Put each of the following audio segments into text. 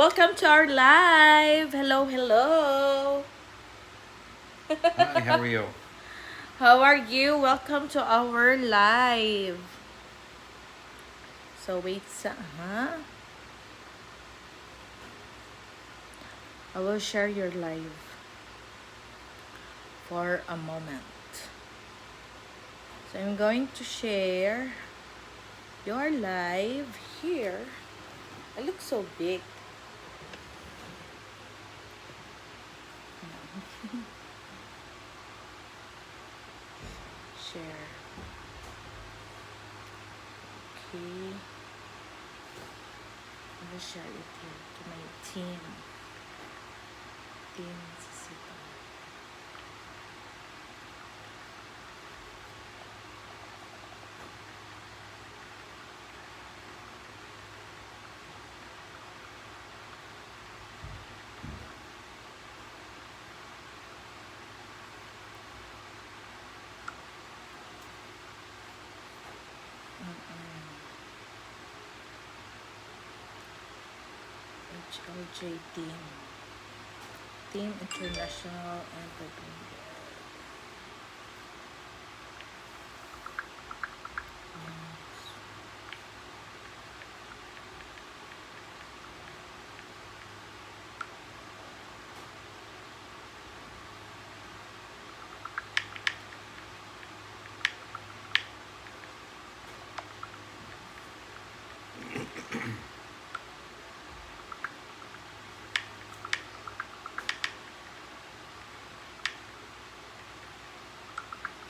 Welcome to our live. Hello, hello. Hi, how are you? How are you? Welcome to our live. So wait I will share your live for a moment. So I'm going to share your live here. I look so big. Share. Okay. I will share it here to my team. Team Sisita. HLJ team. Team International Entrepreneur.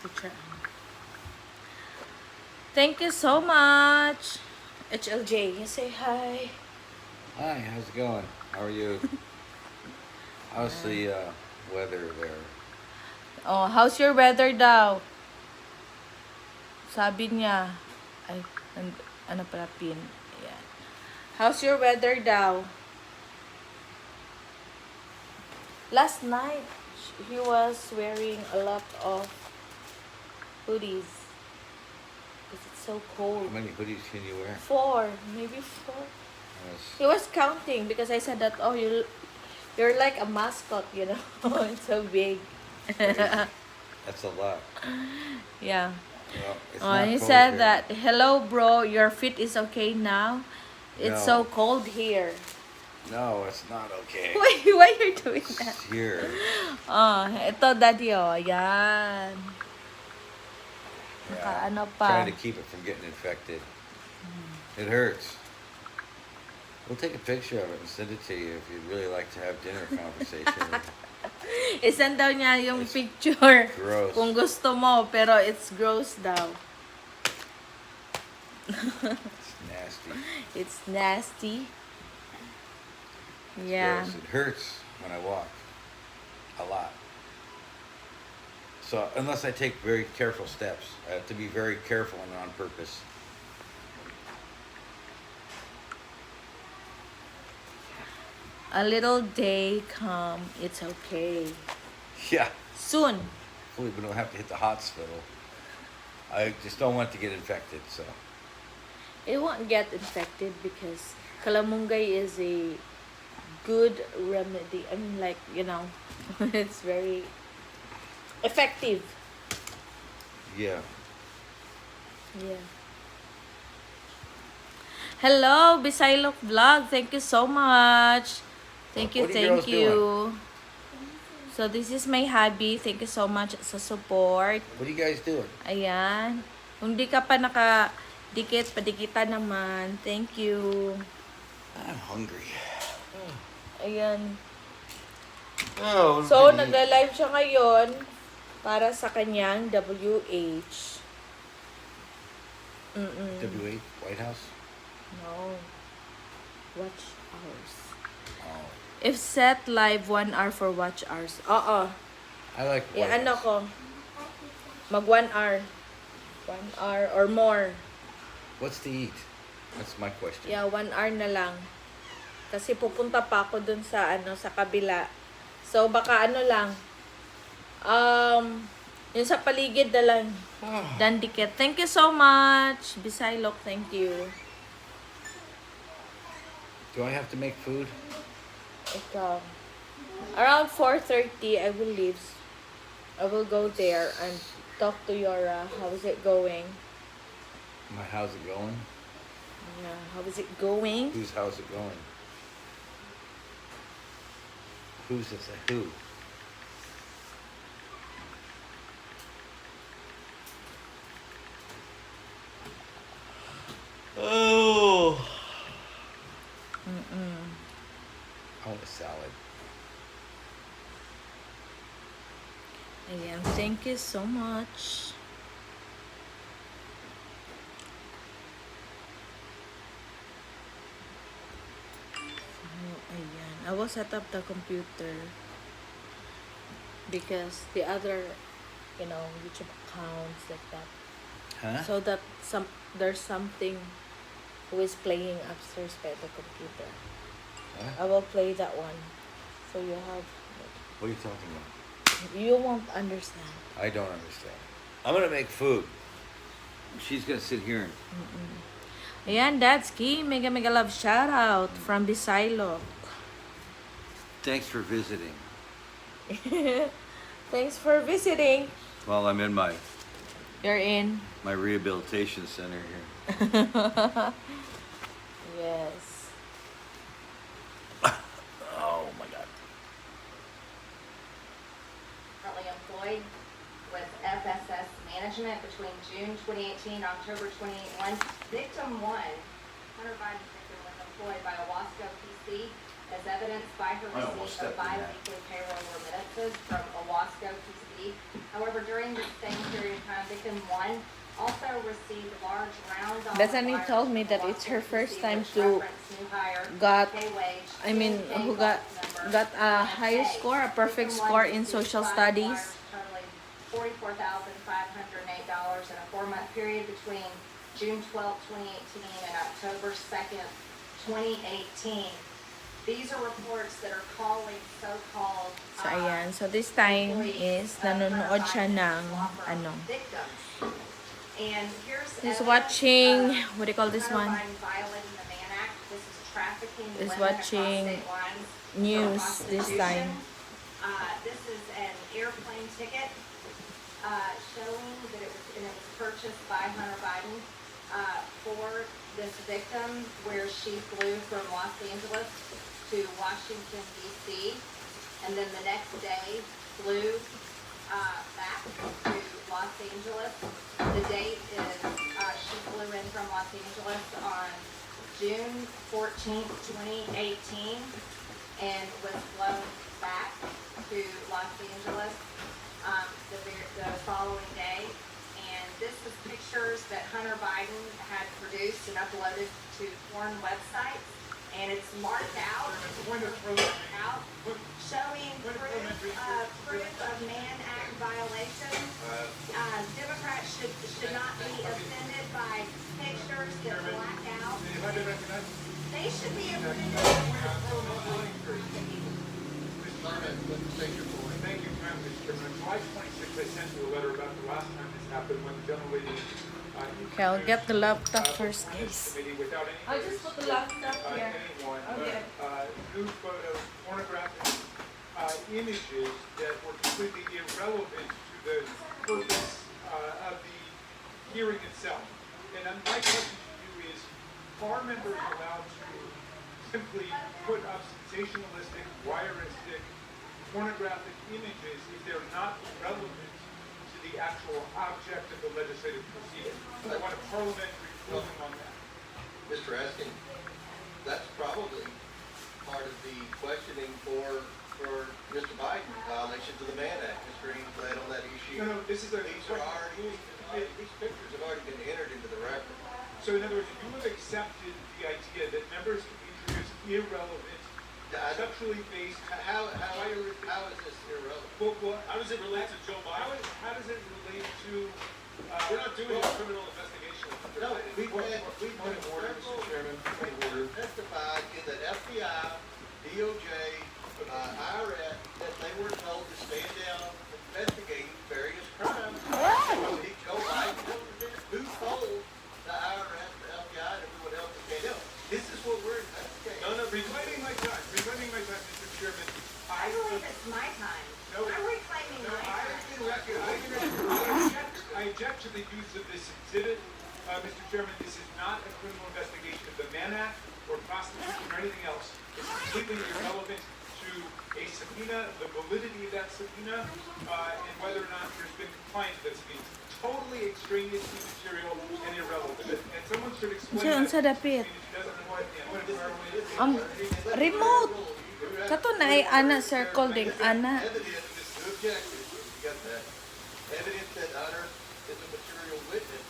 Teacher. Thank you so much. HLJ, you say hi. Hi, how's it going? How are you? How's the weather there? Oh, how's your weather daw? Sabi niya. Ay, ano pala pin? Ayan. How's your weather daw? Last night, he was wearing a lot of hoodies. Because it's so How cold. many hoodies can you wear? 4, maybe 4. Yes. He was counting because I said that, oh, you're like a mascot, you know. It's so big. Crazy. That's a lot. Yeah. Well, it's Oh, not he cold said here. that, hello, bro, your feet is okay now? It's so No, cold here. no, it's not okay. Why you're doing that? It's here. Oh, ito, daddy, oh. Ayan. Yeah. Nakaano Trying pa. to keep it from getting infected. It hurts. We'll take a picture of it and send it to you if you'd really like to have dinner conversation. Isend daw niya yung It's picture. gross. Kung gusto mo, pero it's gross daw. It's nasty. It's nasty. It's Yeah. gross. It hurts when I walk. A lot. So unless I take very careful steps, I have to be very careful and on purpose. A little day come, it's okay. Yeah. Soon. Hopefully we don't have to hit the hospital. I just don't want to get infected. So It won't get infected because calamungay is a good remedy. I mean, like, it's very effective. yeah. Yeah. Hello, Bisaylok Vlog. Thank you so much. Thank you, What are you girls thank you. doing? So, this is my hobby. Thank you so much sa support. What are you guys doing? Ayan. Kung di ka pa nakadikit, padikita naman. Thank you. I'm hungry. Ayan. Oh. So, nagla-live siya ngayon para sa kanyang WH. W8 White House. No. Watch hours. Oh, If set live 1 hour for watch hours. Oo. I like White Ano House. ko. Mag 1 hour. 1 hour or more. What's to eat? That's my question. Yeah, 1 hour na lang. Kasi pupunta pa ako dun sa sa kabila. So baka lang. Yung sa paligid na lang. Dandikit. Thank you so much. Bisaylok, thank you. Do I have to make food? Ikaw. Around 4:30, I will leave. I will go there and talk to Yora. How is it going? How's it going? Yeah, how is it going? How's it going? Who's this? Who? Oh. I want a salad. Ayan, thank you so much. Ayan. I will set up the computer because the other, YouTube accounts like that. Huh? So that there's something who is playing upstairs by the computer. I What? will play that one. So you have, What are you talking about? you won't understand. I don't understand. I'm gonna make food. She's gonna sit here and Ayan, that's key. Mega mega love shout out from Bisailok. thanks for visiting. Thanks for visiting. Well, I'm in my You're in. rehabilitation center here. Yes. Oh my God. Currently employed with FSS Management between June 2018 and October 2021. Victim 1, Hunter Biden's victim, was employed by Owasco PC as evidenced by her I almost receipt of stepped in that. bi-weekly payroll remittances from Owasco PC. However, during the same period of time, victim 1 also received large round Bethany told me that it's her first time to got who got a high score, a perfect score in social studies. $44,508 in a 4-month period between June 12, 2018 and October 2nd, 2018. These are reports that are calling so-called So ayan, so this time is nanonood siya ng victims. And here's he's evidence watching, of what do you call this Hunter one? Biden violating the Mann Act. This is trafficking Is women watching across state lines for news this prostitution. time. This is an airplane ticket showing that it was purchased by Hunter Biden for this victim, where she flew from Los Angeles to Washington D.C. and then the next day flew back to Los Angeles. The date is she flew in from Los Angeles on June 14th, 2018 and was flown back to Los Angeles the following day. And this was pictures that Hunter Biden had produced and uploaded to foreign websites. And it's marked out, showing proof of Mann Act violation. Democrats should not be offended by pictures that black out. They should be offended. Thank you, Mr. Chairman. On July 26th, I sent you a letter about the last time this happened when the gentlelady. Okay, I'll get the laptop first, guys. Without any I'll just put the laptop here. anyone, Okay. nude photos, pornographic images that were completely irrelevant to the purpose of the hearing itself. And my question to you is, are members allowed to simply put up sensationalistic, voyeuristic, pornographic images if they're not relevant to the actual object of the legislative proceeding? I want a parliamentary ruling on that. Mr. Askin, that's probably part of the questioning for Mr. Biden, violations of the Mann Act. Mr. Ames led on that issue. No, this is a. These pictures have already been entered into the record. So in other words, you have accepted the idea that members can introduce irrelevant, sexually based. How is this irrelevant? Well, how does it relate to Joe Biden? How does it relate to? We're not doing a criminal investigation. No, we've had Point of order, Mr. Chairman. Point of order. testified in the FBI, DOJ, IRS, that they were told to stand down investigating various crimes. Joe Biden, who told the IRS, the FBI, and everyone else to stand down? This is what we're investigating. No, reclaiming my time, Mr. to the use of this exhibit, Mr. Chairman, this is not a criminal investigation of the Mann Act or prostitution or anything else. It's completely irrelevant to a subpoena, the validity of that subpoena, and whether or not there's been compliance with that subpoena. Totally extraneous material and irrelevant. And someone should explain Unsa that. dapit? It doesn't know what- and what it- Remote. Kato na ay ana circle ding ana. Evidence is two objectives, you got that. Evidence that Hunter is a material witness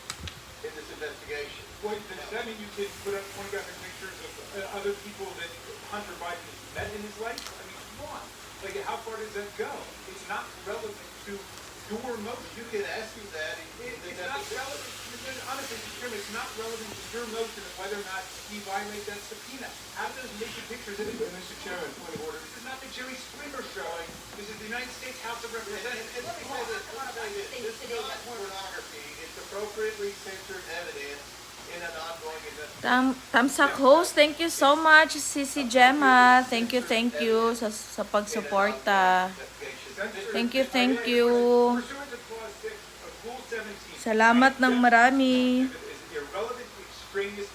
in this investigation. Well, does that mean you can put up pornographic pictures of other people that Hunter Biden has met in his life? I mean, come on. Like, how far does that go? It's not relevant to your motion. You can ask him that. It's not relevant, honestly, Mr. Chairman, it's not relevant to your motion of whether or not he violated that subpoena. How do those naked pictures of Mr. Chairman, point of order? This is not the Jerry Springer showing. This is the United States House of Representatives. And let me say this, this is not pornography, it's appropriately censored evidence in an ongoing investigation. Tamsak host, thank you so much, Sisi Gemma. Thank you sa pagsuporta. Thank you. Pursuant to Clause 6 of Rule 17. Salamat ng marami. Is irrelevant, extraneous,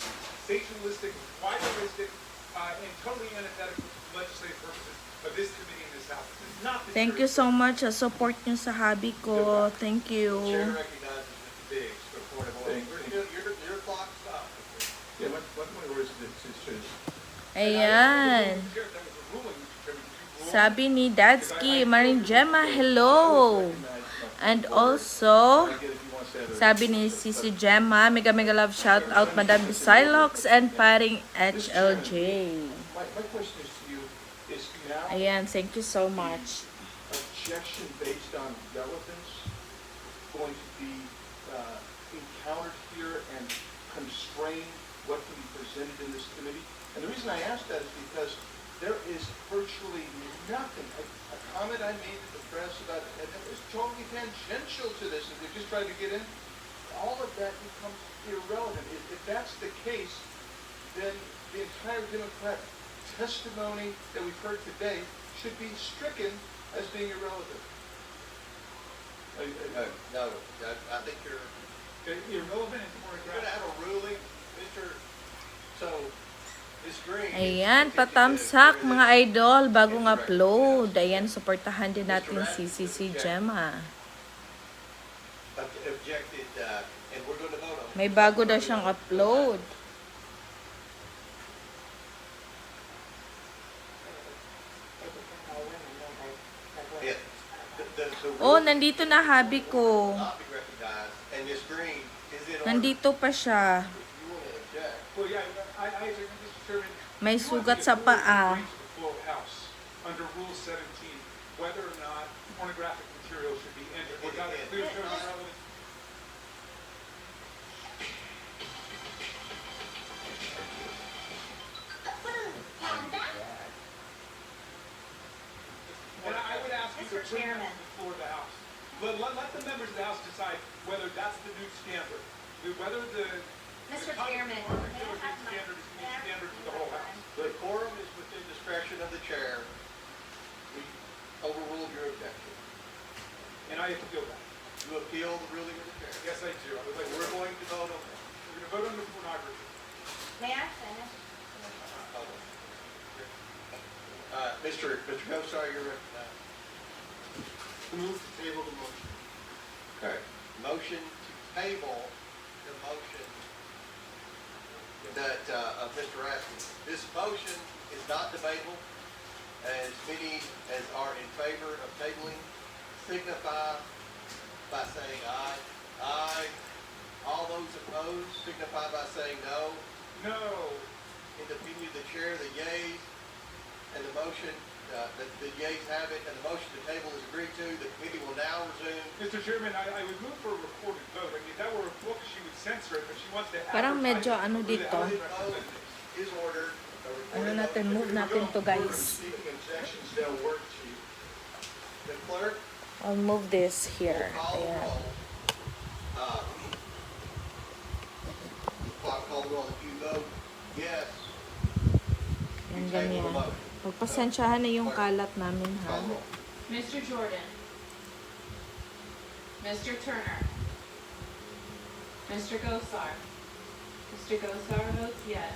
sensationalistic, voyeuristic, and totally antithetical to legislative purposes of this committee in this House. This is not the Thank you so much sa support niyo sa hobby ko. Thank you. Chair recognizes Mr. Biggs for point of order. Your clock stopped. Yeah, my point of order is that it's just, Ayan. Chair, that was a ruling, Mr. Chairman. Did you rule? Sabi ni Dadsky, Maring Gemma, hello. And also, I get if he wants to have a. sabi ni Sisi Gemma, mega love shout out Madam Silox and paring HLJ. My question is to you, is now Ayan, thank you so much. objection based on relevance going to be encountered here and constrain what can be presented in this committee? And the reason I ask that is because there is virtually nothing, a comment I made to the press about, and it was totally tangential to this, and they just tried to get in, all of that becomes irrelevant. If that's the case, then the entire Democrat testimony that we've heard today should be stricken as being irrelevant. No, I think you're Irrelevant and gonna pornographic. have a ruling, Mr. So, Ms. Green. Ayan, patamsak mga idol, bagong upload. Ayan, supportahan din natin si Sisi Gemma. Objected, and we're gonna vote on it. May bago daw siyang upload. Yeah. The Oh, ruling nandito na hobby ko. will not be recognized, and Ms. Green is in order. Nandito pa siya. If you wanna object, Well, yeah, I agree, Mr. Chairman. May You want sugat the sa authority to paa. bring to the full House under Rule 17, whether or not pornographic material should be entered without a clear show of relevance. And I would ask you to Mr. bring that Chairman. to the floor of the House. Let the members of the House decide whether that's the new standard. Whether the Mr. the Chairman, content may I of have the my- standard is the may I new have standard for the my whole time? House. the quorum is within discretion of the chair. We overruled your objection. And I appeal that. You appeal the ruling of the chair. Yes, I do. I would like, We're going to vote on that. we're going to vote on the pornography. May I finish? Mr. Gosar, you're recognized. Move to table the motion. Okay. Motion to table the motion that, of Mr. Raskin. This motion is not debatable. As many as are in favor of tabling signify by saying aye. Aye. All those opposed signify by saying no. No. In the opinion of the chair, the yeas and the motion, the yeas have it, and the motion to table is agreed to. The committee will now resume. Mr. Chairman, I would move for a recorded vote. I mean, if that were a book, she would censor it, but she wants to Parang advertise medyo it ano for the dito. House of Vote Representatives. is ordered. A Ano recorded natin, vote. move natin to guys. Seeking objections don't work, Chief. The clerk I'll move this will here. call the Ayan. roll. Clock call the roll. If you vote yes, Yan, you table the ganyan. motion. Pagpasensyahan na yung kalat namin, ha? Call the roll. Mr. Jordan. Mr. Turner. Mr. Gosar. Mr. Gosar votes yes.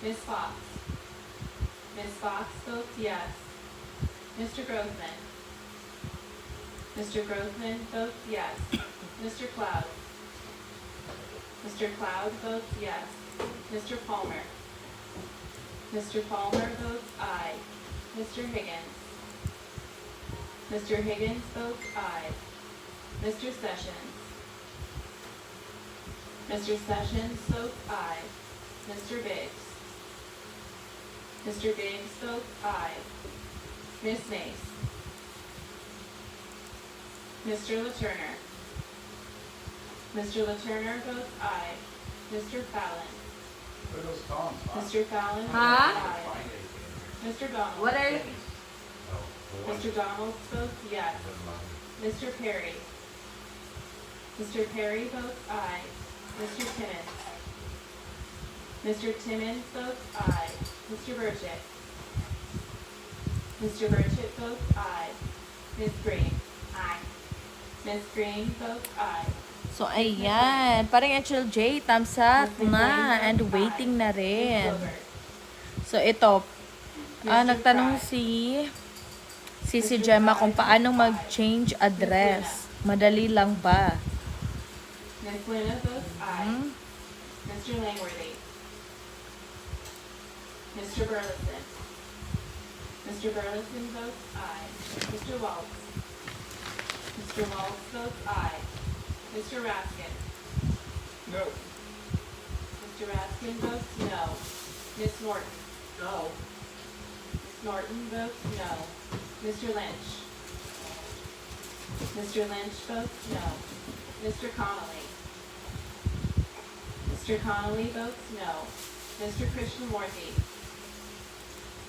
Ms. Fox. Ms. Fox votes yes. Mr. Grothman. Mr. Grothman votes yes. Mr. Cloud. Mr. Cloud votes yes. Mr. Palmer. Mr. Palmer votes aye. Mr. Higgins. Mr. Higgins votes aye. Mr. Sessions. Mr. Sessions votes aye. Mr. Biggs. Mr. Biggs votes aye. Ms. Mace. Mr. Laturner. Mr. Laturner votes aye. Mr. Fallon. Mr. Fallon votes Huh? aye. Mr. Donald. What are you? Mr. Donald votes yes. Mr. Perry. Mr. Perry votes aye. Mr. Timmons. Mr. Timmons votes aye. Mr. Burchett. Mr. Burchett votes aye. Ms. Green. Aye. Ms. Green votes aye. So, ayan. Parang HLJ, thumbs up na. And waiting na Ms. rin. Gilbert. So, ito. Nagtanong si Gemma kung paano mag-change address. Madali lang ba? Ms. Luna votes aye. Hmm? Mr. Langworthy. Mr. Burleson. Mr. Burleson votes aye. Mr. Waltz. Mr. Waltz votes aye. Mr. Raskin. No. Mr. Raskin votes no. Ms. Norton. No. Ms. Norton votes no. Mr. Lynch. Mr. Lynch votes no. Mr. Connolly. Mr. Connolly votes no. Mr. Krishnamurthy.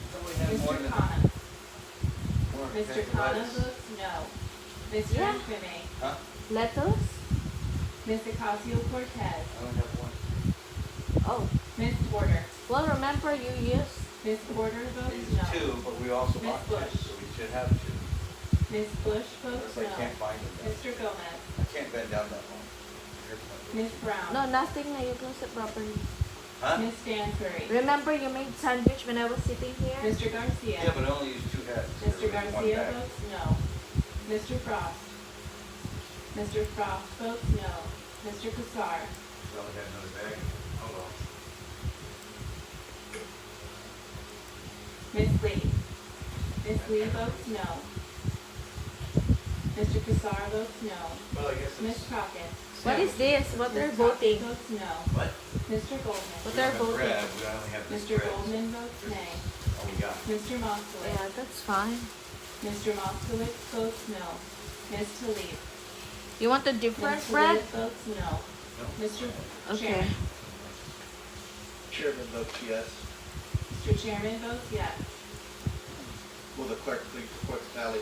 Mr. Khanna. Mr. Khanna votes no. Mr. Yeah. Nkwime. Huh? Lettuce? Ms. Ocasio-Cortez. I only have one. Oh. Ms. Porter. Well, remember you used... Ms. Porter votes These no. two, but we also Ms. bought two, Bush. so we should have two. Ms. Bush votes Unless I no. can't find them. Mr. Gomez. I can't bend down that long. Here's my- Ms. Brown. No, nothing na. You close it properly. Huh? Ms. Stansbury. Remember you made sandwich when I was sitting here? Mr. Garcia. Yeah, but I only use two heads. Mr. There was one Garcia bag. votes no. Mr. Frost. Mr. Frost votes no. Mr. Cassar. So I got another bag. Hold on. Ms. Lee. Ms. Lee votes no. Mr. Cassar votes no. Well, I guess Ms. it's. Crockett. What is this? What they're Ms. Crockett voting? votes no. What? Mr. Goldman. What We they're don't have voting? bread, we only have this Mr. bread. Goldman votes nay. Oh, we got. Mr. Moskowitz. Yeah, that's fine. Mr. Moskowitz votes no. Ms. Talib. You want a Ms. different Talib bread? votes no. No? Mr. Okay. Chairman. Chairman votes yes. Mr. Chairman votes yes. Will the clerk please report the tally?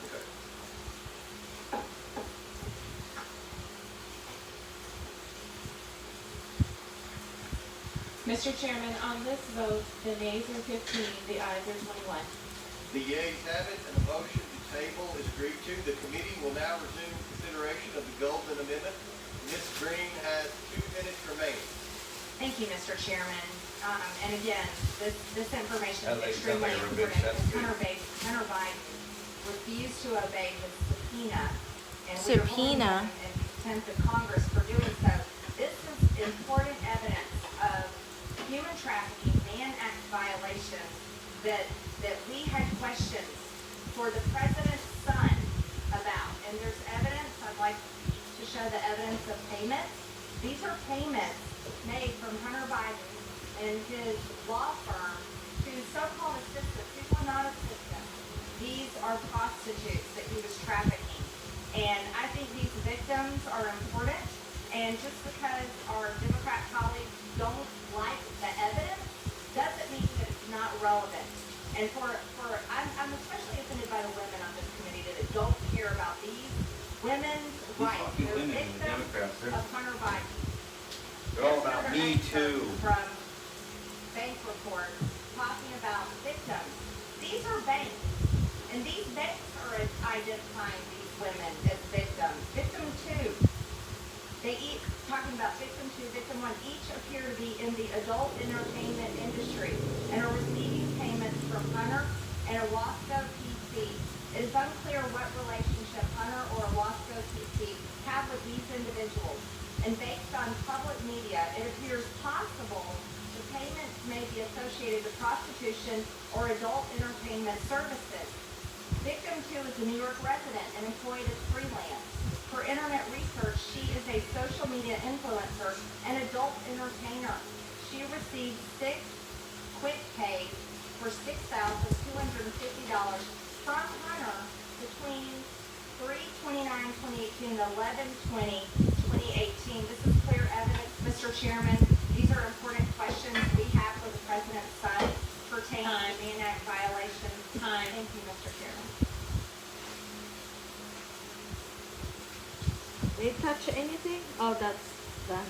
Okay. Mr. Chairman, on this vote, the nays are 15, the ayes are 21. The yeas have it, and the motion to table is agreed to. The committee will now resume consideration of the Golden Amendment. Ms. Green has 2 minutes remaining. Thank you, Mr. Chairman. And again, this information That is lady sounds extremely like a important. bitch. That's because good. Hunter Biden refused to obey his subpoena. And we are holding Subpoena? him in contempt of Congress for doing so. This is important evidence of human trafficking, Mann Act violations that we had questions for the president's son about. And there's evidence, I'd like to show the evidence of payments. These are payments made from Hunter Biden and his law firm to so-called assistants. These were not assistants. These are prostitutes that he was trafficking. And I think these victims are important. And just because our Democrat colleagues don't like the evidence doesn't mean that it's not relevant. And I'm especially offended by the women on this committee that don't care about these women's rights. fucking They're women, the victims Democrats, they're- of Hunter Biden. They're all about me too. From bank reports talking about victims. These are banks, and these banks are identifying these women as victims. Victim two, talking about victim two, victim one, each appear to be in the adult entertainment industry and are receiving payments from Hunter and Owasco PC. It is unclear what relationship Hunter or Owasco PC have with these individuals. And based on public media, it appears possible the payments may be associated with prostitution or adult entertainment services. Victim two is a New York resident and employed as freelance. For internet research, she is a social media influencer and adult entertainer. She received 6 quick pays for $6,250 from Hunter between 3/29/2018 and 11/20/2018. This is clear evidence, Mr. Chairman. These are important questions we have for the President's son pertaining to Mann Act violations. Time. Thank you, Mr. Chairman. They touch anything? Oh, that's done.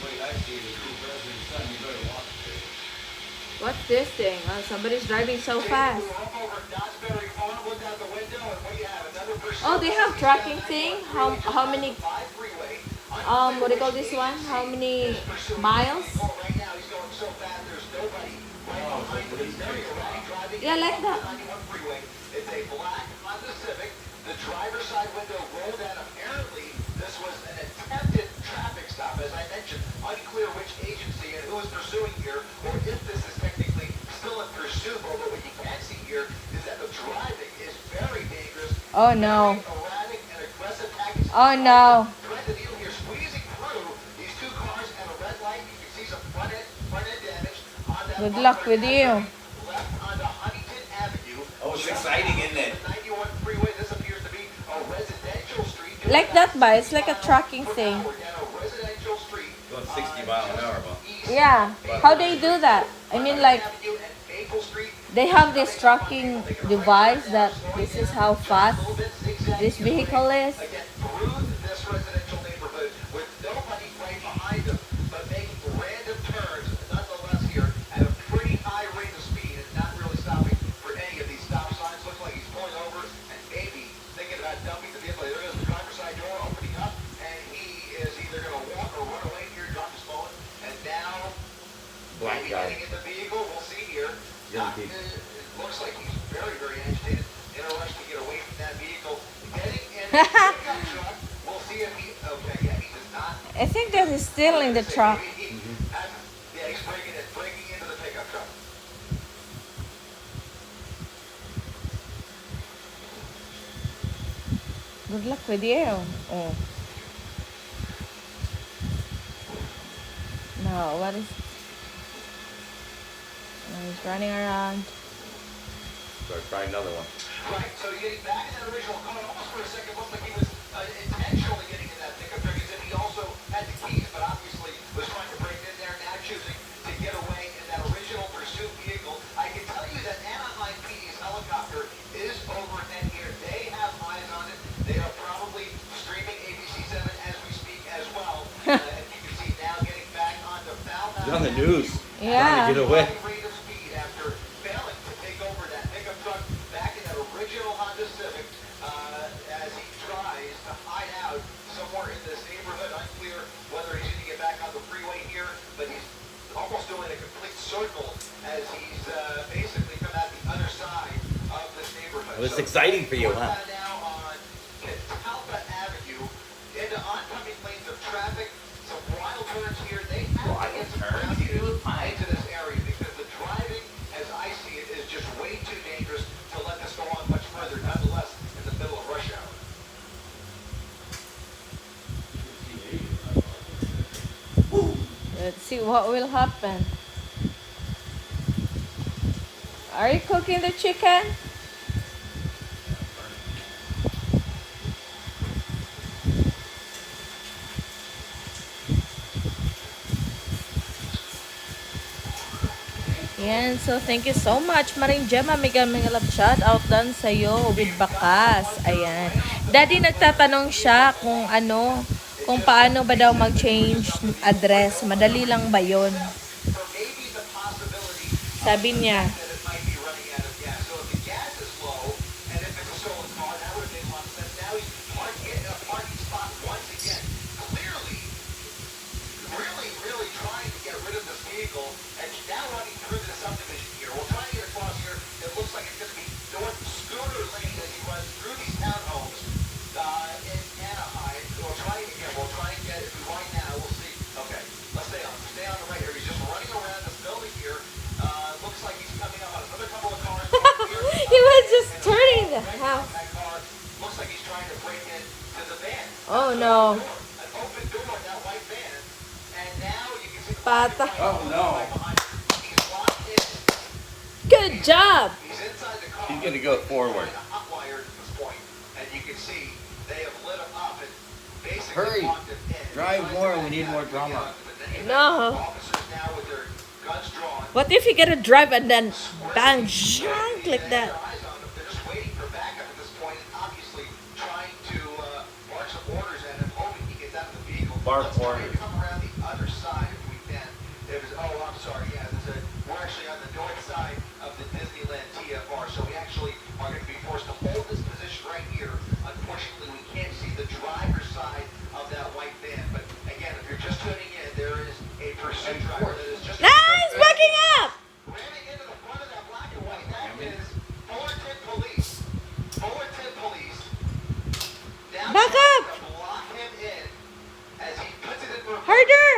Wait, I see it. If you're President's son, you better watch it. What's this thing? Oh, somebody's driving so fast. Oh, they have tracking thing. How many? What do you call this one? How many miles? Yeah, like that. It's a black Honda Civic. The driver's side window rolled down. Apparently, this was an attempted traffic stop. As I mentioned, unclear which agency and who is pursuing here, or if this is technically still in pursuit. But what you can see here is that the driving is very dangerous. Oh no. Very erratic and aggressive tactics. Oh no. Thread the needle here, squeezing through these two cars at a red light. You can see some front end damage on that. Good luck with you. Left onto Huntington Avenue. Oh, it's exciting, isn't it? 91 freeway. This appears to be a residential street. Like that, but it's like a tracking thing. We're down a residential street. Going 60 miles an hour, but Yeah. How they do that? I mean, like Avenue and Maple Street. they have this tracking device that this is how fast this vehicle is. Again, through this residential neighborhood with nobody right behind them, but making random turns, nonetheless here at a pretty high rate of speed and not really stopping for any of these stop signs. Looks like he's pulling over and maybe thinking about dumping the vehicle. There goes the driver's side door opening up, and he is either going to walk or run away here, drop his phone, and now black maybe guy. getting in the vehicle. We'll see here. Young Not, people. it looks like he's very, very agitated, in a rush to get away from that vehicle. Getting in the pickup truck. We'll see if he. Okay, yeah, he does not. I think that is still in the truck. Yeah, he's breaking into the pickup truck. Good luck with you. Oh. No, what is? He's running around. try another one. Right, so getting back in that original car, almost for a second looked like he was intentionally getting in that pickup truck, as if he also had the keys, but obviously was trying to break in there, now choosing to get away in that original pursuit vehicle. I can tell you that Anaheim PD's helicopter is overhead here. They have eyes on it. They are probably streaming ABC7 as we speak as well. And you can see now getting back onto Falmouth. He's on the news. Yeah. Trying to get away. Rate of speed after failing to take over that pickup truck back in that original Honda Civic as he tries to hide out somewhere in this neighborhood. Unclear whether he's going to get back on the freeway here, but he's almost doing a complete circle as he's basically come out the other side of this neighborhood. Well, it's So exciting for you, we're huh? now on Catalpa Avenue into oncoming lanes of traffic. Some wild turns here. They have to get some ground units into this area because the driving, as I see it, is just way too dangerous to let this go on much further, nonetheless, in the middle of rush hour. Let's see what will happen. Are you cooking the chicken? Yan, so thank you so much, Maring Gemma. Mega love shout out doon sa'yo with Bakas. Ayan. Daddy, nagtatanong siya kung ano, kung paano ba daw mag-change address. Madali lang ba yun? For maybe the possibility Sabi niya, that it might be running out of gas. So if the gas is low, and if it's a stolen car, that would have made a lot of sense. Now he's getting a parking spot once again. Clearly, really trying to get rid of this vehicle, and now running through the subdivision here. We'll try to get across here. It looks like it's going to be North Scooter Lane as he runs through these townhomes in Anaheim. We'll try and get, if we wind now, we'll see. Okay, let's stay on the right here. He's just running around this building here. Looks like he's coming up on another couple of cars here. he was just turning the house. That car looks like he's trying to break into the van. Oh no. An open door in that white van, and now you can see the Pata. Oh no. he's locked in. Good job. He's inside the car. He's gonna go forward. Hot wired at this point, and you can see they have lit him up and basically Hurry. locked him in. Drive more, we need more drama. No. Officers now with their guns drawn. What if you get a drive and then bang, shank like They that? have their eyes on him. They're just waiting for backup at this point, and obviously trying to bark some orders at him, hoping he gets out of the vehicle. Bark Let's try and orders. come around the other side if we can. I'm sorry. Yeah, we're actually on the north side of the Disneyland TFR, so we actually are going to be forced to hold this position right here. Unfortunately, we can't see the driver's side of that white van. But again, if you're just tuning in, there is a pursuit driver that is just Nice, backing up. ramming into the front of that black and white. That is Fullerton Police. Fullerton Police. Now Back trying up. to block him in as he puts it in reverse. Harder.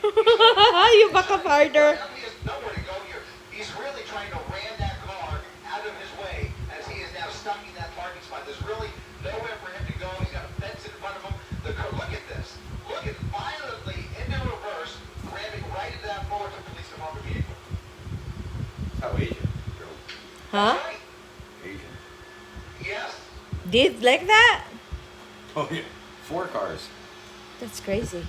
you back up harder. He has nowhere to go here. He's really trying to ram that car out of his way as he is now stuck in that parking spot. There's really nowhere for him to go. He's got a fence in front of him. Look at this. Look at violently into reverse, ramming right into that Fullerton Police Department vehicle. How Asian? Huh? Right? Asian. Yes. Did like that? Oh yeah. 4 cars. That's crazy.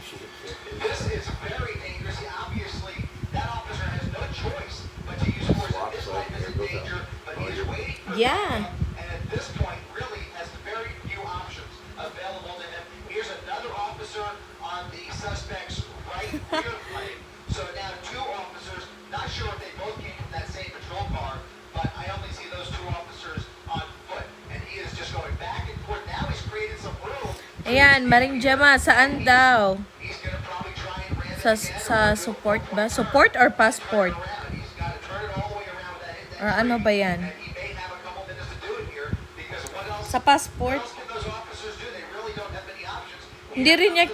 This is very dangerous. Obviously, that officer has no choice but to use force. His life is in danger, but he is waiting for Yeah. backup, and at this point, really has very few options available to him. Here's another officer on the suspect's right rear lane. So now 2 officers, not sure if they both came from that same patrol car, but I only see those 2 officers on foot. And he is just going back and forth. Now he's created some room. Ayan, Maring Gemma, saan daw? He's gonna probably try and ram it Sa, again. sa support ba? Support or passport? He's got to turn it all the way around with that Or ano ba yan? and he may have a couple minutes to do it here because what else? Sa passport? What else can those officers do? They really don't have many options. Hindi rin niya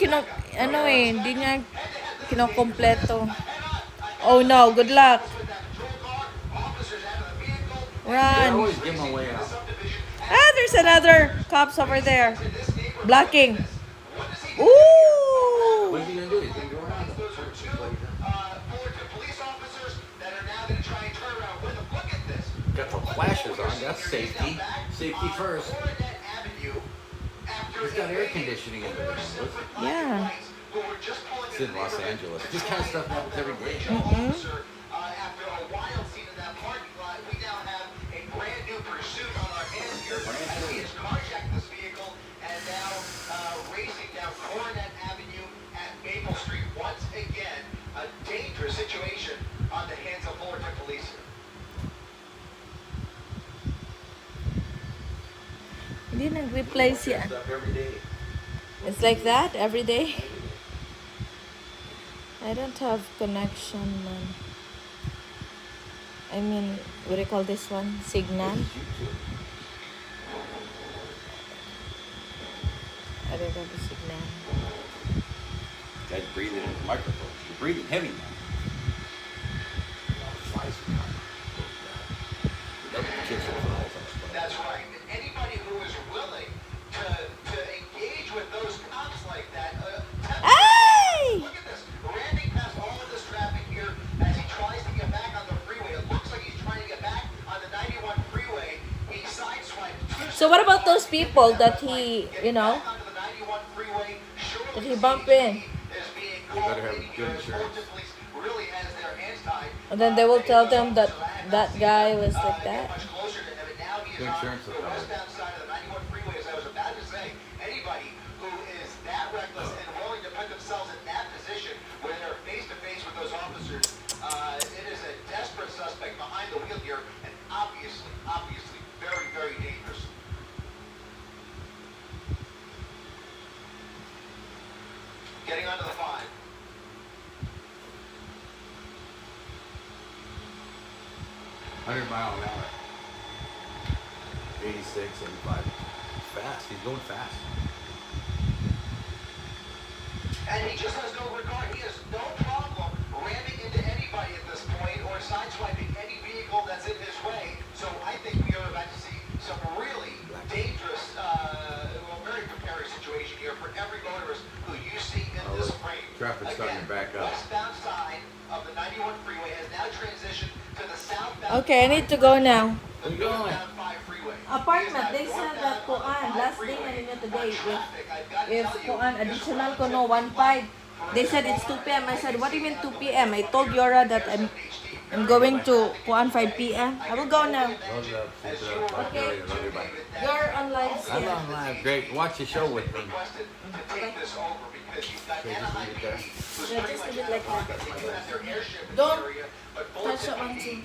hindi niya kinokompleto. Oh no, good luck. With that patrol car, officers out of the vehicle, They Run. always give them a way out. subdivision. Ah, there's another cops over there. In this neighborhood, Blocking. what does he do? Ooh. What's he gonna do? He's gonna go around. Those are 2 Fullerton police officers that are now going to try and turn around with him. Look at this. Got the flashers on. That's safety. Safety first. Coronet Avenue, after He's got air evading conditioning in there. 4 separate Yeah. lights who were just pulling It's into in Los the neighborhood Angeles. to This try kind of and stuff help happens that every day. original officer. After a wild scene in that parking lot, we now have a brand new pursuit on our hands here as he has carjacked this vehicle and now racing down Coronet Avenue at Maple Street once again. A dangerous situation on the hands of Fullerton Police. Hindi nag-reply siya. Stuff every day. It's like that every day. I don't have connection, man. I mean, what do you call this one? Signal? I don't have a signal. Guy's breathing in the microphone. You're breathing heavy now. That's right. And anybody who is willing to engage with those cops like that. Hey! Look at this. Ramming past all of this traffic here as he tries to get back on the freeway. It looks like he's trying to get back on the 91 freeway. He sideswiped 2 So what about those people that he, Getting you know, back onto the 91 freeway, surely that he bumped in? is being They better have called in good here. insurance. Fullerton Police really has their hands tied. And then they will tell them that that guy was like Get that. much closer to him, and now he is Good on insurance the will cover it. westbound side of the 91 freeway. As I was about to say, anybody who is that reckless and willing mile an hour. 86, 85. Fast. He's going fast. And he just has no regard. He has no problem ramming into anybody at this point or sideswiping any vehicle that's in his way. So I think we are about to see some really dangerous, very precarious situation here for every motorist who you see in this frame. Traffic's starting to back up. Westbound side of the 91 freeway has now transitioned to the southbound. Okay, I need to go now. The northbound 5 freeway. Apartment, they said that kuan last day na ninyo today if kuan additional ko no 1.5. They said it's 2 p.m. I said, what do you mean 2 p.m.? I told Yora that I'm going to kuan 5 p.m. I will go now. Okay. You're on live I'm still. on live. Great. Watch the show with me. Okay. Okay, just leave it there. Yeah, just leave it like that. Don't touch the on too.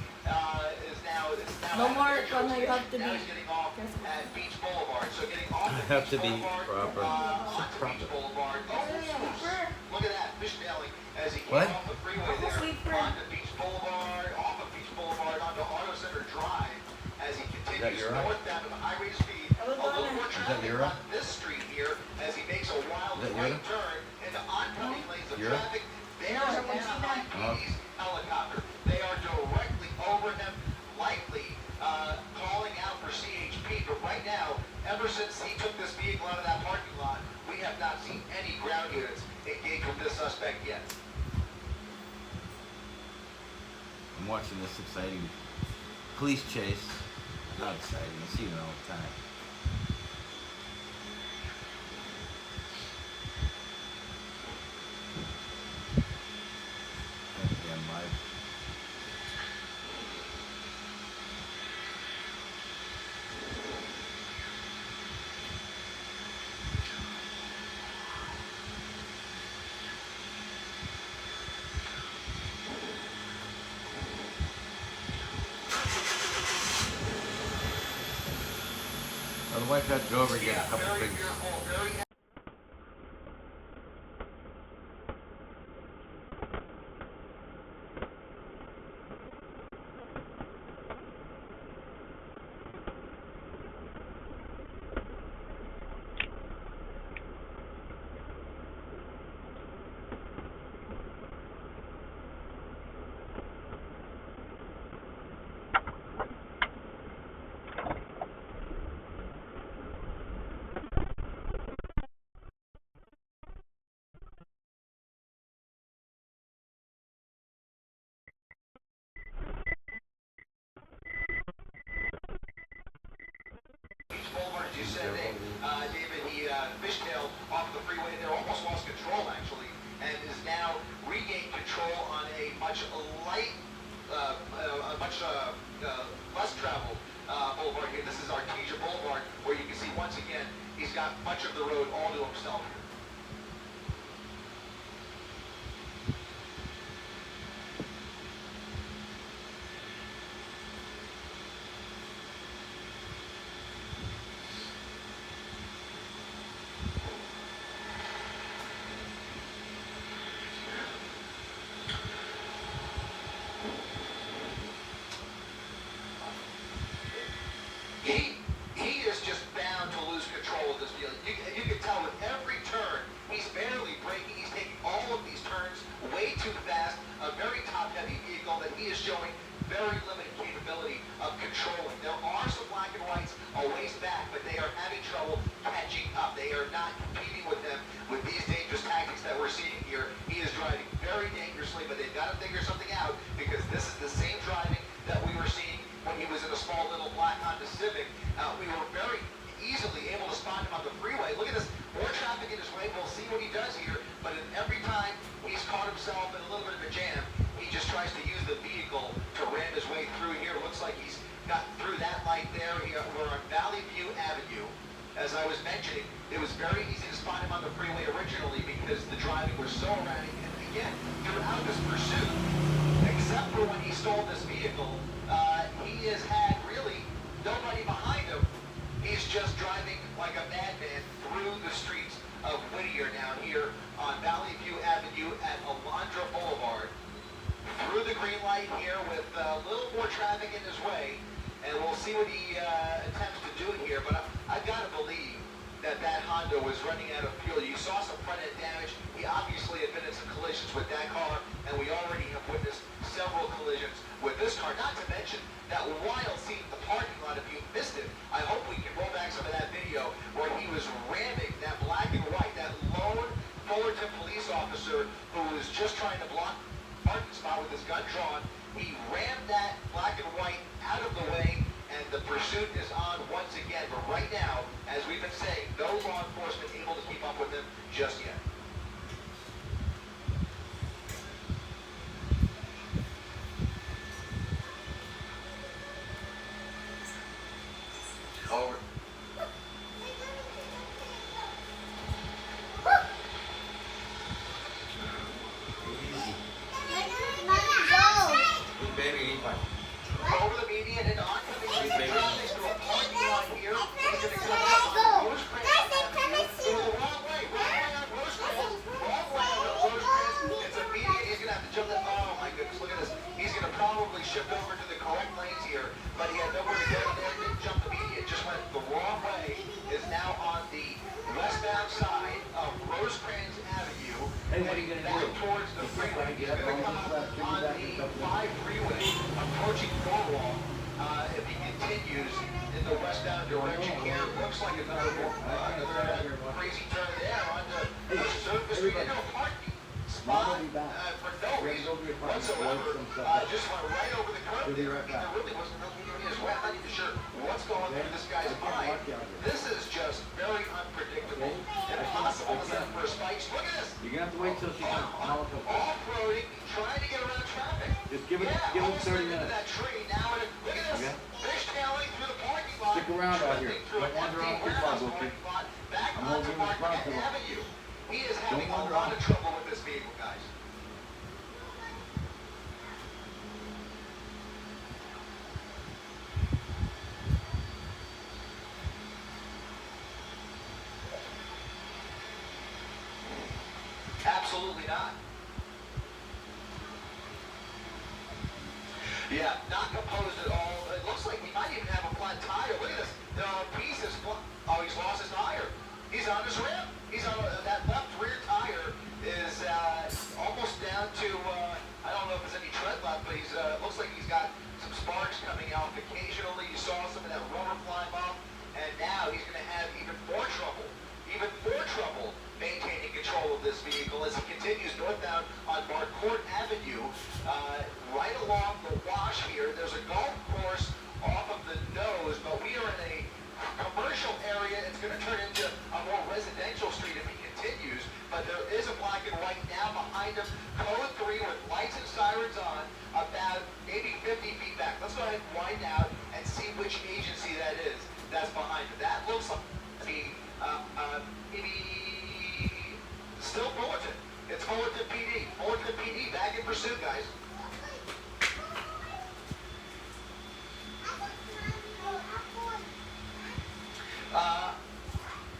No more kuan you have to be careful. I have to be proper. Look at that, fishtailing as he What? came off the freeway Ako there sleeper. onto Beach Boulevard, off of Beach Boulevard onto Auto Center Drive as he continues your eye? northbound at a high rate of speed. I will A go little now. more that traffic your eye? on this street here as he makes a wild Is that right your eye? turn into oncoming lanes of Your eye? traffic. There's an Anaheim PD's helicopter. They are directly over him, likely calling out for CHP. But right now, ever since he took this vehicle out of that parking lot, we have not seen any ground units engage with this suspect yet. I'm watching this exciting police chase. Not exciting. I see it all the time. Goddamn live. Otherwise, I have to go over and get a couple things. Boulevard, as you said, David, he fishtailed off the freeway there, almost lost control actually, and is now regained control on a much less traveled boulevard here. This is Artesia Boulevard, where you can see once again he's got much of the road all to himself here. He is just bound to lose control of this vehicle. You can tell with every turn, he's barely braking. He's taking all of these turns way too fast. A very top-heavy vehicle that he is showing very limited capability of controlling. There are some black and whites a ways back, but they are having trouble catching up. They are not competing with them with these dangerous tactics that we're seeing here. He is driving very dangerously, but they've got to figure something out because this is the same driving that we were seeing when he was in a small little black Honda Civic. We were very easily able to spot him on the freeway. Look at this, more traffic in his way. We'll see what he does here, but every time he's caught himself in a little bit of a jam, he just tries to use the vehicle to ram his way through here. Looks like he's got through that light there. We're on Valley View Avenue. As I was mentioning, it was very easy to spot him on the freeway originally because the driving was so erratic. And again, throughout this pursuit, except for when he stole this vehicle, he has had really nobody behind him. He's just driving like a madman through the streets of Whittier down here on Valley View Avenue at Alondra Boulevard. Through the green light here with a little more traffic in his way. attempts to do it here, but I've got to believe that Honda was running out of fuel. You saw some front-end damage. He obviously had been in some collisions with that car, and we already have witnessed several collisions with this car. Not to mention that while seeing the parking lot, if you missed it, I hope we can roll back some of that video where he was ramming that black and white, that lone Fullerton police officer who was just trying to block the parking spot with his gun drawn. He rammed that black and white out of the way, and the pursuit is on once again. But right now, as we've been saying, no law enforcement able to keep up with him just yet. Over. Good baby, eat one. Over the median and on to the next to a parking lot here. He's going to come up on Rosecrans Avenue. Go the wrong way on Rosecrans. Wrong way on Rosecrans. It's a median. He's going to have to jump that. Oh my goodness, look at this. He's going to probably shift over to the correct lanes here, but he had nowhere to go there. Didn't jump the median. Just went the wrong way. Is now on the westbound side of Rosecrans Avenue. Hey, what are you gonna back do? towards the freeway. He's going to come up on the 5 freeway, approaching Norwalk. If he continues in the westbound direction here, looks like another crazy turn there onto the surface street into a parking spot for no reason whatsoever. Just went right over the curb there. I mean, there really wasn't no median as well. I'm not even sure what's going through this guy's mind. This is just very unpredictable. Impossible to set for spikes. Look at this. You're gonna have to wait till she comes. Off-roading, trying to get around traffic. Just give it almost 30 into minutes. that tree. Now, look at this. Okay. Fishtailing through the parking lot. Stick around out here. Through Don't an wander empty off too far, warehouse Wilkie. parking lot, back I'm onto holding Marquette responsible. Avenue. He is having a wander lot off. of trouble with this vehicle, guys. Absolutely not. Yeah, not composed at all. It looks like he might even have a flat tire. Look at this. The piece is oh, he's lost his tire. He's on his rim. He's on that left rear tire is almost down to I don't know if there's any tread left, but he's looks like he's got some sparks coming out. Occasionally, you saw some of that rubber flying off, and now he's going to have even more trouble maintaining control of this vehicle as he continues northbound on Marquette Avenue. Right along the wash here, there's a golf course off of the nose, but we are in a commercial area. It's going to turn into a more residential street if he continues, but there is a black and white now behind him. Code 3 with lights and sirens on, about maybe 50 feet back. Let's go ahead and wind out and see which agency that is that's behind him. That looks like maybe still Fullerton. It's Fullerton PD. Fullerton PD back in pursuit, guys.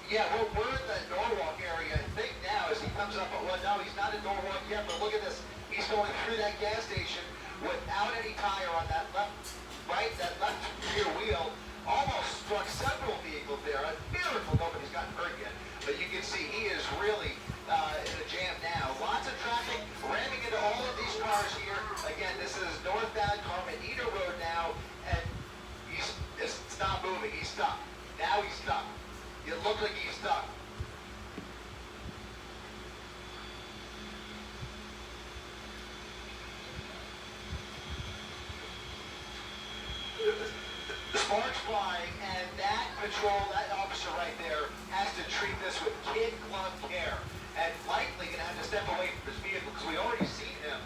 Yeah, we're in the Norwalk area, I think now, as he comes up. Well, no, he's not in Norwalk yet, but look at this. He's going through that gas station without any tire on that left rear wheel. Almost struck several vehicles there. A miracle nobody's gotten hurt yet. But you can see he is really in a jam now. Lots of traffic ramming into all of these cars here. Again, this is northbound Carmenita Road now, and it's not moving. He's stuck. Now he's stuck. It looked like he's stuck. The sparks flying, and that officer right there has to treat this with kid glove care, and likely going to have to step away from his vehicle because we already seen him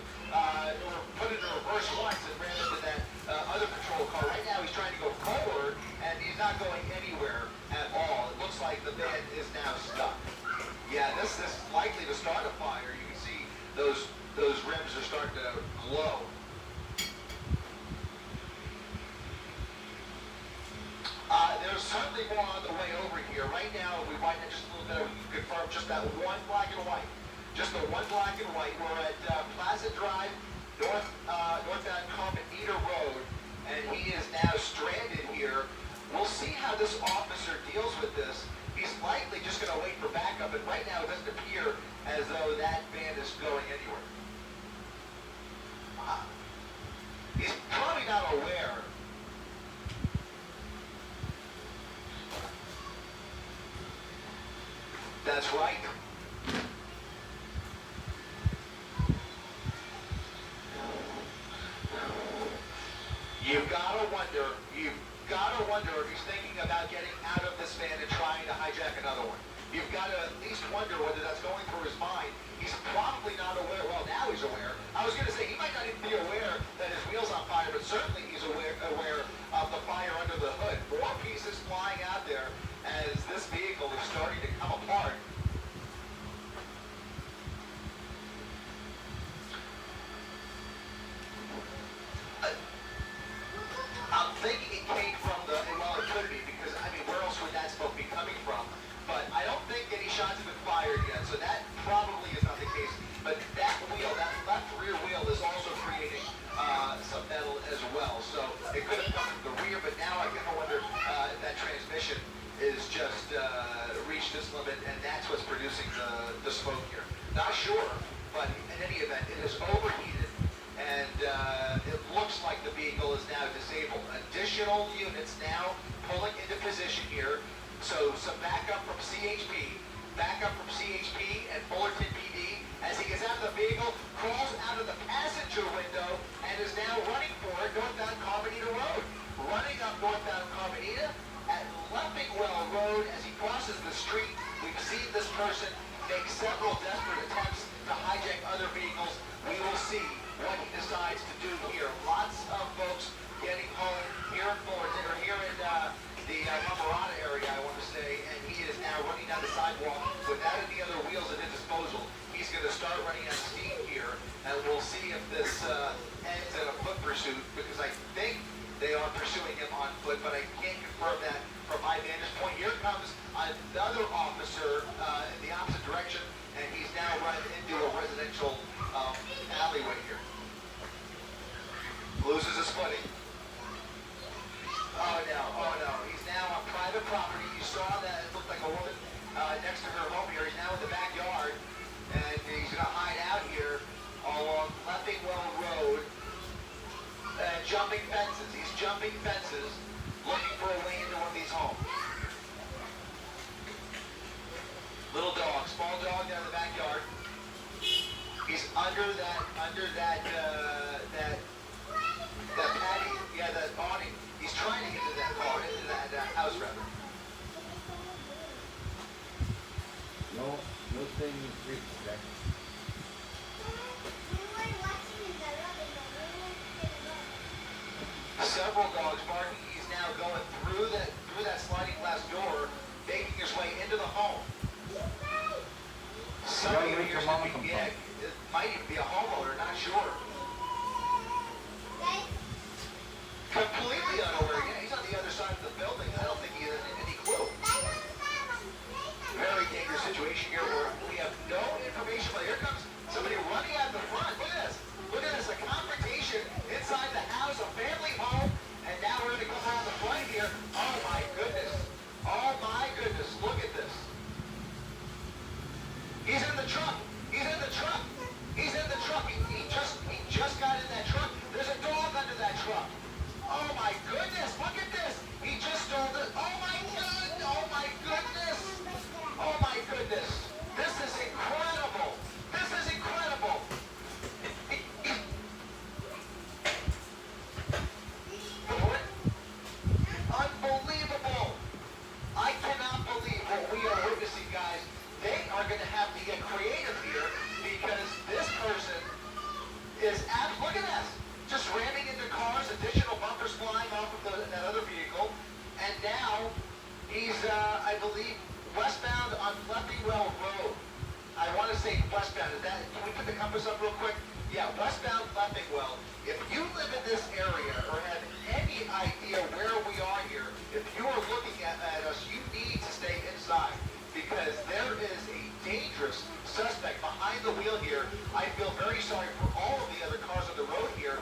put it in reverse once and ran into that other patrol car. Right now he's trying to go forward, and he's not going anywhere at all. It looks like the van is now stuck. Yeah, this is likely to start a fire. You can see those rims are starting to glow. There's certainly more on the way over here. Right now, if we wind it just a little bit, we can confirm just that one black and white. Just the one black and white. We're at Plaza Drive, northbound Carmenita Road, and he is now stranded here this officer deals with this, he's likely just going to wait for backup, and right now it doesn't appear as though that van is going anywhere. He's probably not aware. That's right. You've gotta wonder if he's thinking about getting out of this van and trying to hijack another one. You've got to at least wonder whether that's going through his mind. He's probably not aware. Well, now he's aware. I was going to say he might not even be aware that his wheel's on fire, but certainly he's aware of the fire under the hood. More pieces flying out there as this vehicle is starting to come apart. I'm thinking it came from well, it could be, because, I mean, where else would that smoke be coming from? But I don't think any shots have been fired yet, so that probably is not the case. But that wheel, that left rear wheel, is also creating some metal as well. So it could have come from the rear, but now I kind of wonder if that transmission is just reached this limit, and that's what's producing the smoke here. Not sure, but in any event, it is overheated. And it looks like the vehicle is now disabled. Additional units now pulling into position here. So some backup from CHP and Fullerton PD as he gets out of the vehicle, crawls out of the passenger window, and is now running for northbound Carmenita Road. Running up northbound Carmenita at Leffingwell Road as he crosses the street. We've seen this person make several desperate attempts to hijack other vehicles. We will see what he decides to do here. Lots of folks getting home here in Fullerton, or here in the Lumberada area, I want to say, and he is now running down the sidewalk without any other wheels at his disposal. He's going to start running out of steam here, and we'll see if this ends in a foot pursuit, because I think they are pursuing him on foot, but I can't confirm that from my vantage point. Here comes another officer in the opposite direction, and he's now running into a residential alleyway here. Loses his footing. Oh no. He's now on private property. You saw that it looked like a woman next to her home here. He's now in the backyard, and he's going to hide out here along Leffingwell Road and jumping fences. He's jumping fences, looking for a way into one of these homes. Little dog, small dog down in the backyard. He's under that patio, that awning. He's trying to get into that car, into that house rather. No staying in the street, okay? Several dogs barking. He's now going through that sliding glass door, making his way into the home. Somebody wait appears for Mama to to be, come it might even be a homeowner, not sure. Completely unaware. Yeah, he's on the other side of the building. I don't think he has any clue. Very dangerous situation here where we have no information. But here comes somebody running out the front. Look at this. Look at this. A confrontation inside the house, a family home. And now we're going to come around the front here. Oh my goodness. Oh my goodness. Look at this. He's in the truck. He's in the truck. He's in the truck. He just got in that truck. There's a dog under that truck. Oh my goodness, look at this. He just stole the, oh my god, oh my goodness. Oh my goodness. This is incredible. This is incredible. Unbelievable. I cannot believe what we are witnessing, guys. They are going to have to get creative here, because this person is look at this. Just ramming into cars, additional bumpers flying off of that other vehicle. And now he's, I believe, westbound on Leffingwell Road. I want to say westbound. Can we put the compass up real quick? Yeah, westbound Leffingwell. If you live in this area or have any idea where we are here, if you are looking at us, you need to stay inside, because there is a dangerous suspect behind the wheel here. I feel very sorry for all of the other cars on the road here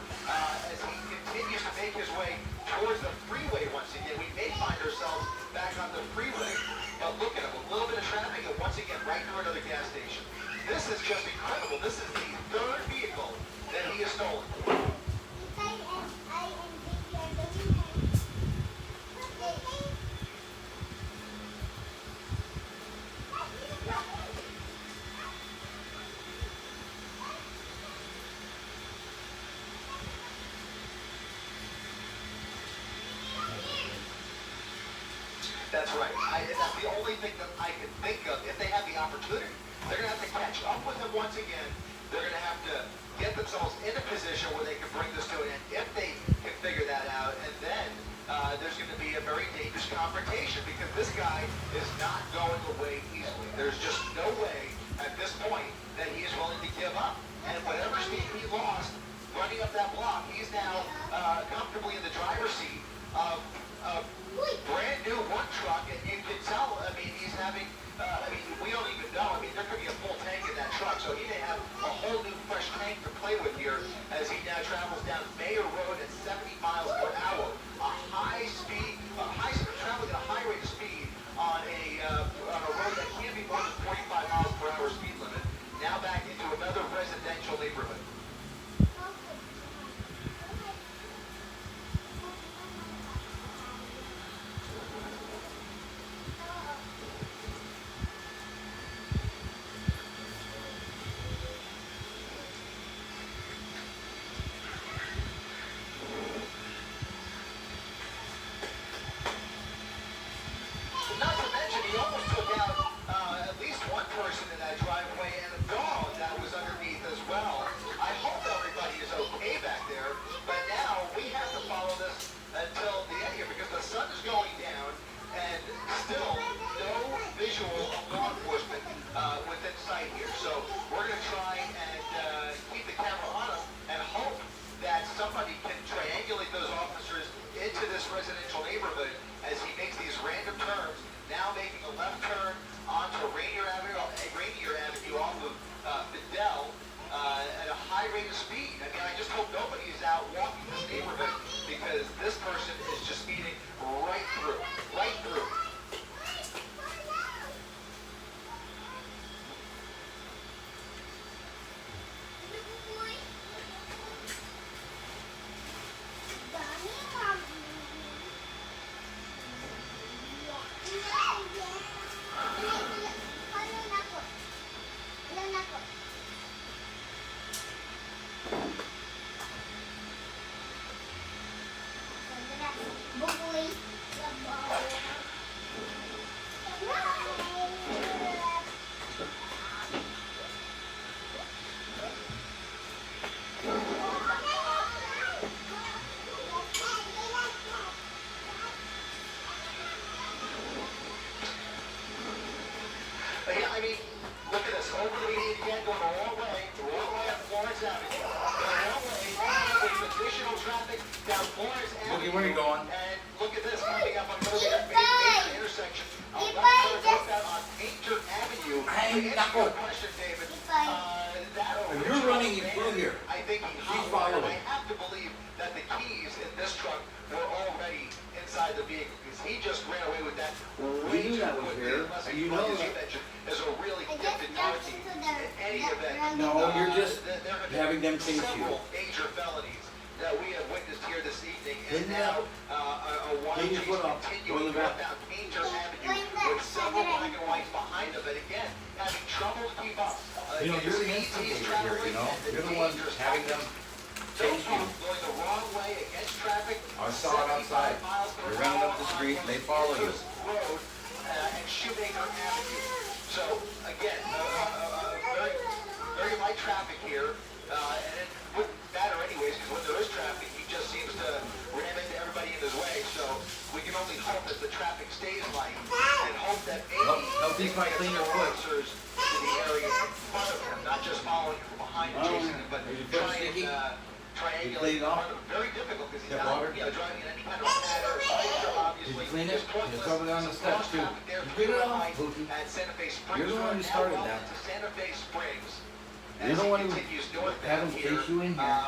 as he continues to make his way towards the freeway once again. We may find ourselves another gas station. This is just incredible. This is the third vehicle that he has stolen. That's right. That's the only thing that I can think of. If they have the opportunity, they're going to have to catch up with him once again. They're going to have to get themselves in a position where they can bring this to an end. If they can figure that out, and then there's going to be a very dangerous confrontation because this guy is not going away easily. There's just no way at this point that he is willing to give up. And whatever speed he lost running up that block, he's now comfortably in the driver's seat of brand new one truck, and you can tell, I mean, he's having, we don't even know, I mean, there could be a full tank in that truck, so he may have a whole new fresh tank to play with here as he now travels down Mayor Road at 70 miles per hour. Traveling at a high rate of speed on a road that can't be more than 45 miles per hour speed limit. Now back into another residential neighborhood. Not to mention, he almost took out at least one person in that driveway and a dog that was underneath as well. I hope everybody is okay back there, but now we have to follow this until the end here because the sun is going down and still no visual of law enforcement within sight here. So we're going to try and keep the camera on him and hope that somebody can triangulate those officers into this residential neighborhood as he makes these random turns, now making a left turn onto Rainier Avenue off of Fidel at a high rate of speed. I mean, I just hope nobody is out walking this neighborhood because this person is just speeding right through. But yeah, I mean, look at this. Over the median again, going the wrong way on Florence Avenue. The wrong way, with additional traffic down Florence Avenue. Where are you going? And look at this, coming up on the major intersection. A left turn northbound on Painter Avenue. To answer your question, David, You're running through here. I think She's following. I have to believe that the keys in this truck were already inside the vehicle because he just ran away with that way knew too that was quickly, here, unless and he you was, know as you that. mentioned, is a really gifted car team in any event. No, you're just there have been having them chase you. several major felonies that we have witnessed here this evening, and Isn't now that- a wild Clean your chase foot up. Go in continuing the back. northbound Painter Avenue with several black and whites behind him, and again, having trouble to keep up. You know, Against you're the speeds he's instigator here, you know? traveling and You're the the one dangerous having them chase you. Going the wrong way against traffic. I saw it outside. 75 miles per You're running up hour the street, on they follow you. Road, and Shoemaker Avenue. So again, very light traffic here, and it wouldn't matter anyways because when there is traffic, he just seems to ram into everybody in his way. So we can only hope that the traffic stays light and hope that maybe Help these might clean your foot. officers to the area in front of him, not just following him behind and chasing him, but Is your foot try sticky? and You triangulate clean it in off? front of him. Very difficult because he's Get not water? driving in any kind of pattern or bike, obviously. Did you clean it? It's pointless. It's over there on the Some steps, cross too. traffic there You for clean it the off, right Pookie. At Santa Fe Springs. You're the one who Now started well that. into Santa Fe Springs. You're As the he one who continues had northbound him here. chase you in here.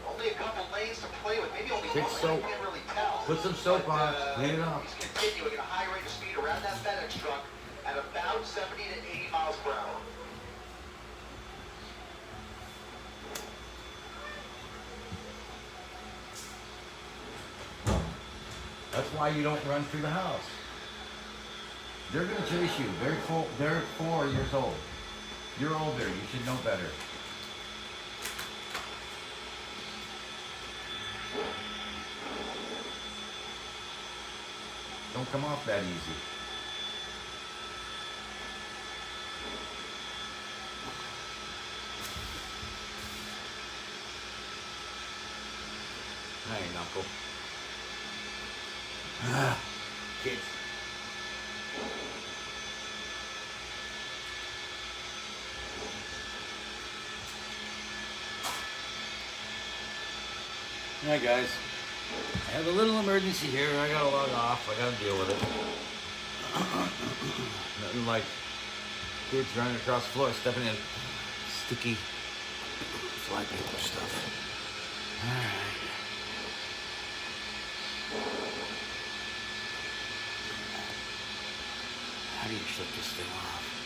Only a couple lanes to play with, maybe only Take one lane, soap. you can't really tell. Put some soap But, on, clean it up. He's continuing at a high rate of speed around that FedEx truck, at about 70 to 80 miles per hour. That's why you don't run through the house. They're gonna chase you. They're 4 years old. You're older. You should know better. Don't come off that easy. Hey, Uncle. Kids. Alright guys, I have a little emergency here. I gotta log off. I gotta deal with it. Nothing like kids running across the floor, stepping in sticky flypaper stuff. Alright. How do you shut this thing off?